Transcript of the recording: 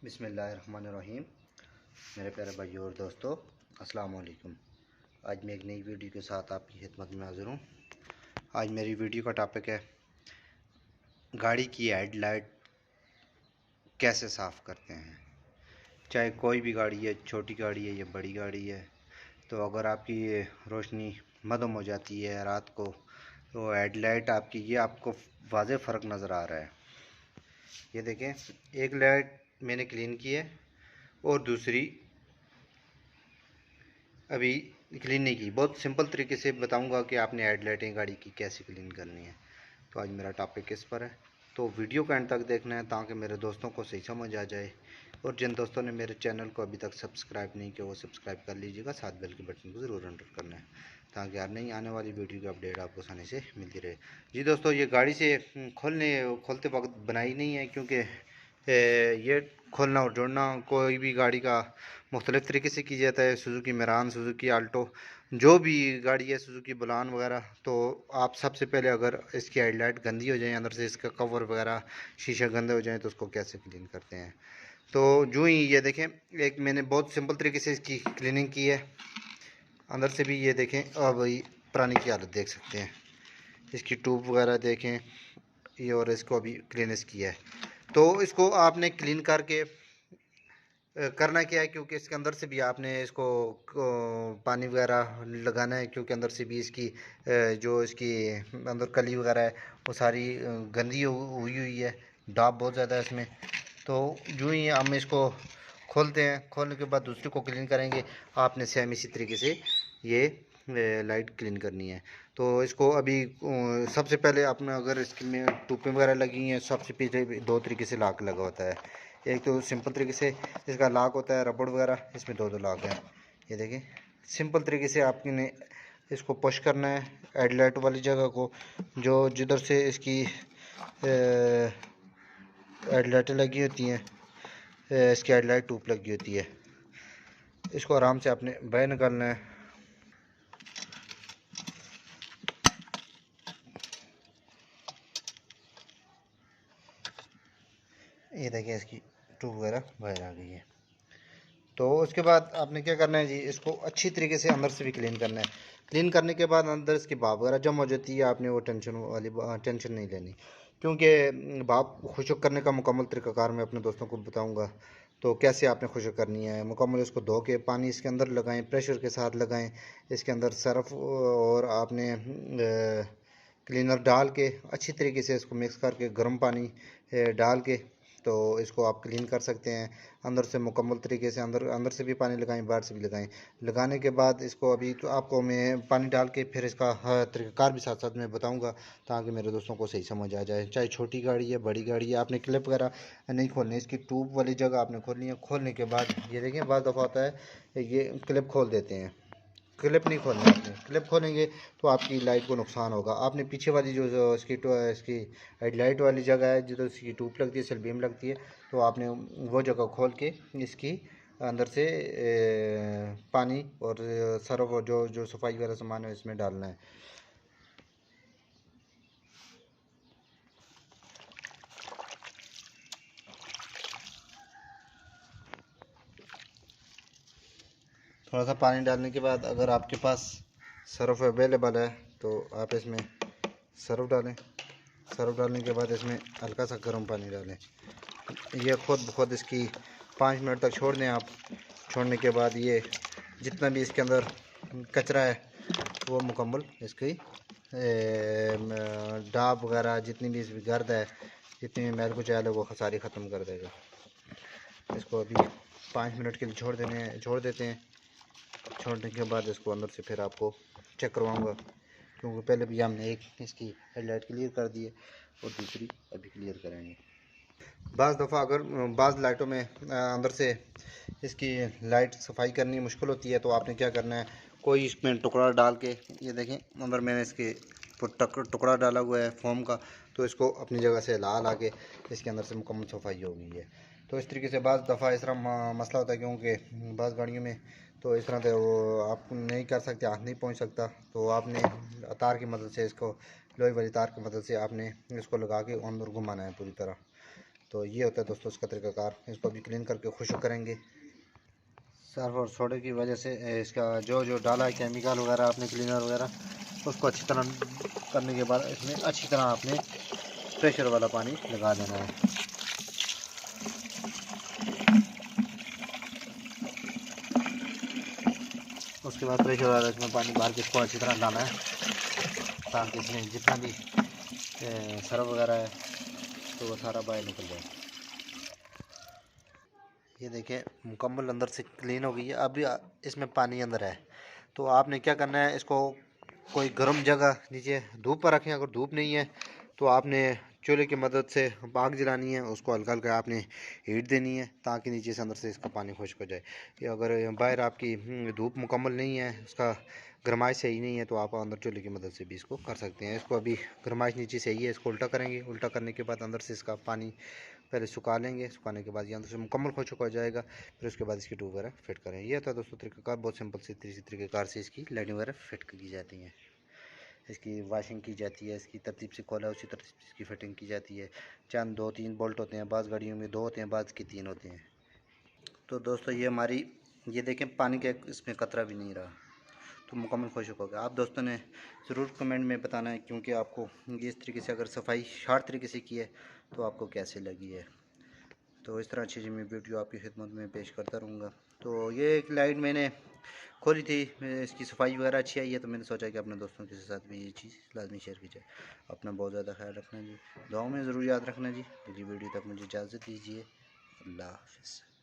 बिस्मिल्लाहिर्रहमानिर्रहीम। मेरे प्यारे भाइयों और दोस्तों, अस्सलाम वालेकुम। आज मैं एक नई वीडियो के साथ आपकी खिदमत में हाज़िर हूँ। आज मेरी वीडियो का टॉपिक है गाड़ी की हेडलाइट कैसे साफ़ करते हैं। चाहे कोई भी गाड़ी है, छोटी गाड़ी है या बड़ी गाड़ी है, तो अगर आपकी ये रोशनी मदम हो जाती है रात को, तो हेडलाइट आपकी ये आपको वाज़ेह फ़र्क नज़र आ रहा है। ये देखें, एक लाइट मैंने क्लीन की है और दूसरी अभी क्लीन नहीं की। बहुत सिंपल तरीके से बताऊंगा कि आपने हेडलाइटें गाड़ी की कैसे क्लीन करनी है। तो आज मेरा टॉपिक इस पर है, तो वीडियो का एंड तक देखना है ताकि मेरे दोस्तों को सही समझ आ जाए। और जिन दोस्तों ने मेरे चैनल को अभी तक सब्सक्राइब नहीं किया वो सब्सक्राइब कर लीजिएगा, साथ बेल के बटन को ज़रूर एंटर करना है ताकि हर नई आने वाली वीडियो की अपडेट आपको आसानी से मिलती रहे। जी दोस्तों, ये गाड़ी से खोलते वक्त बनाई नहीं है, क्योंकि ये खोलना और जोड़ना कोई भी गाड़ी का मुख्तलिफ़ तरीके से की जाता है। सुजुकी मेरान, सुजुकी आल्टो, जो भी गाड़ी है, सुजुकी बुलान वगैरह, तो आप सबसे पहले अगर इसकी हेडलाइट गंदी हो जाए, अंदर से इसका कवर वगैरह शीशा गंदे हो जाए, तो उसको कैसे क्लीन करते हैं। तो जो ही ये देखें, एक मैंने बहुत सिंपल तरीके से इसकी क्लीनिंग की है। अंदर से भी ये देखें, अब भाई पुरानी की हालत देख सकते हैं, इसकी ट्यूब वगैरह देखें ये, और इसको अभी क्लीनेस किया है। तो इसको आपने क्लीन करके करना क्या है, क्योंकि इसके अंदर से भी आपने इसको पानी वगैरह लगाना है, क्योंकि अंदर से भी इसकी जो इसकी अंदर कली वगैरह है वो सारी गंदी हुई हुई है, दाब बहुत ज़्यादा है इसमें। तो जो ही हम इसको खोलते हैं, खोलने के बाद दूसरी को क्लीन करेंगे। आपने सेम इसी तरीके से ये लाइट क्लीन करनी है। तो इसको अभी सबसे पहले आपने, अगर इसके में टूपें वगैरह लगी हैं, सबसे पहले दो तरीके से लॉक लगा होता है। एक तो सिंपल तरीके से इसका लॉक होता है रबड़ वगैरह, इसमें दो लॉक हैं। ये देखें, सिंपल तरीके से आपने इसको पुश करना है हेडलाइट वाली जगह को, जो जिधर से इसकी हेडलाइटें लगी होती हैं, इसकी हेडलाइट ट्यूब लगी होती है। इसको आराम से आपने बाहर निकालना है। ये देखिए, इसकी ट्यूब वगैरह बाहर आ गई है। तो उसके बाद आपने क्या करना है जी, इसको अच्छी तरीके से अंदर से भी क्लीन करना है। क्लीन करने के बाद अंदर इसकी भाप वगैरह जम हो जाती है, आपने वो टेंशन नहीं लेनी, क्योंकि भाप खुशक करने का मुकम्मल तरीक़ाकार मैं अपने दोस्तों को बताऊंगा। तो कैसे आपने खुशक करनी है मुकम्मल, इसको धो के पानी इसके अंदर लगाएं, प्रेशर के साथ लगाएं, इसके अंदर सर्फ और आपने क्लीनर डाल के अच्छी तरीके से इसको मिक्स करके गर्म पानी डाल के, तो इसको आप क्लीन कर सकते हैं अंदर से मुकम्मल तरीके से। अंदर से भी पानी लगाएं, बाहर से भी लगाएं। लगाने के बाद इसको अभी तो आपको मैं पानी डाल के फिर इसका तरीक़ाकार भी साथ साथ मैं बताऊंगा ताकि मेरे दोस्तों को सही समझ आ जाए। चाहे छोटी गाड़ी है, बड़ी गाड़ी है, आपने क्लिप वगैरह नहीं खोलनी, इसकी ट्यूब वाली जगह आपने खोलनी है। खोलने के बाद ये देखें, बाद दफ़ा होता है ये क्लिप खोल देते हैं, क्लिप नहीं खोलना है। आपने क्लिप खोलेंगे तो आपकी लाइट को नुकसान होगा। आपने पीछे वाली जो इसकी हेडलाइट वाली जगह है, जिधर इसकी ट्यूब लगती है, सेल बीम लगती है, तो आपने वो जगह खोल के इसकी अंदर से पानी और सर्फ और जो जो सफाई वाला सामान है इसमें डालना है। थोड़ा सा पानी डालने के बाद अगर आपके पास सर्फ अवेलेबल है तो आप इसमें सर्फ डालें। सर्फ डालने के बाद इसमें हल्का सा गर्म पानी डालें। ये खुद ब खुद इसकी 5 मिनट तक छोड़ दें आप। छोड़ने के बाद ये जितना भी इसके अंदर कचरा है वो मुकम्मल इसकी डाब वगैरह, जितनी भी इसकी गर्द है, जितनी भी मैल कुचैल है, वो सारी ख़त्म कर देगा। इसको अभी 5 मिनट के लिए छोड़ देते हैं। छोड़ने के बाद इसको अंदर से फिर आपको चेक करवाऊँगा, क्योंकि पहले भी हमने एक इसकी हेडलाइट क्लियर कर दी है और दूसरी अभी क्लियर करेंगे। बाज़ दफ़ा अगर बाज़ लाइटों में अंदर से इसकी लाइट सफाई करनी मुश्किल होती है, तो आपने क्या करना है, कोई इसमें टुकड़ा डाल के, ये देखें अंदर मैंने इसके टुकड़ा डाला हुआ है फोम का, तो इसको अपनी जगह से ला के इसके अंदर से मुकम्मल सफाई हो गई है। तो इस तरीके से बाज़ दफ़ा इस तरह मसला होता है, क्योंकि बाज़ गाड़ियों में तो इस तरह से वो आप नहीं कर सकते, हाथ नहीं पहुंच सकता, तो आपने तार की मदद से इसको, लोहे वाली तार की मदद से आपने इसको लगा के अंदर घुमाना है पूरी तरह। तो ये होता है दोस्तों इसका तरीकाकार। इसको भी क्लीन करके खुश्क करेंगे। सर्फ और सोडे की वजह से इसका जो जो डाला है केमिकल वगैरह आपने क्लीनर वगैरह, उसको अच्छी तरह करने के बाद इसमें अच्छी तरह आपने प्रेशर वाला पानी लगा देना है। उसके बाद प्रेशर वाला इसमें पानी भर के इसको अच्छी तरह डालना है, ताकि इसमें जितना भी सरफ वगैरह है तो वो सारा बाहर निकल जाए। ये देखिए मुकम्मल अंदर से क्लीन हो गई है। अभी इसमें पानी अंदर है, तो आपने क्या करना है, इसको कोई गर्म जगह नीचे धूप पर रखें। अगर धूप नहीं है तो आपने चूल्हे की मदद से आग जलानी है, उसको हल्का हल्का आपने हीट देनी है, ताकि नीचे से अंदर से इसका पानी खुश्क हो जाए। या अगर बाहर आपकी धूप मुकम्मल नहीं है, उसका गर्माइश सही नहीं है, तो आप अंदर चूल्हे की मदद से भी इसको कर सकते हैं। इसको अभी गर्माइश नीचे सही है, इसको उल्टा करेंगे। उल्टा करने के बाद अंदर से इसका पानी पहले सुखा लेंगे। सुखाने के बाद ये अंदर से मुकम्मल खुश्क हो जाएगा। फिर उसके बाद इसकी ट्यूब वगैरह फिट करें। ये था दोस्तों तरीक़ाकार, बहुत सिंपल से तरीक़ेकार से इसकी लाइटिंग वगैरह फिट की जाती है, इसकी वाशिंग की जाती है। इसकी तरतीब से खोला उसी तरतीब से इसकी फिटिंग की जाती है। चंद 2-3 बोल्ट होते हैं, बाज़ गाड़ियों में 2 होते हैं, बाज़ के 3 होते हैं। तो दोस्तों ये हमारी, ये देखें पानी का इसमें कतरा भी नहीं रहा, तो मुकम्मल खुश्क हो गया। आप दोस्तों ने ज़रूर कमेंट में बताना है, क्योंकि आपको ये इस तरीके से अगर सफाई शार्ट तरीके से की है तो आपको कैसे लगी है। तो इस तरह अच्छी मैं वीडियो आपकी खिदमत में पेश करता रहूँगा। तो ये एक लाइट मैंने खोली थी, इसकी सफाई वगैरह अच्छी आई है, तो मैंने सोचा कि अपने दोस्तों के साथ भी ये चीज़ लाजमी शेयर की जाए। अपना बहुत ज़्यादा ख्याल रखना जी, दुआओं में ज़रूर याद रखना जी। अगली वीडियो तक मुझे इजाज़त दीजिए। अल्लाह हाफ़िज़।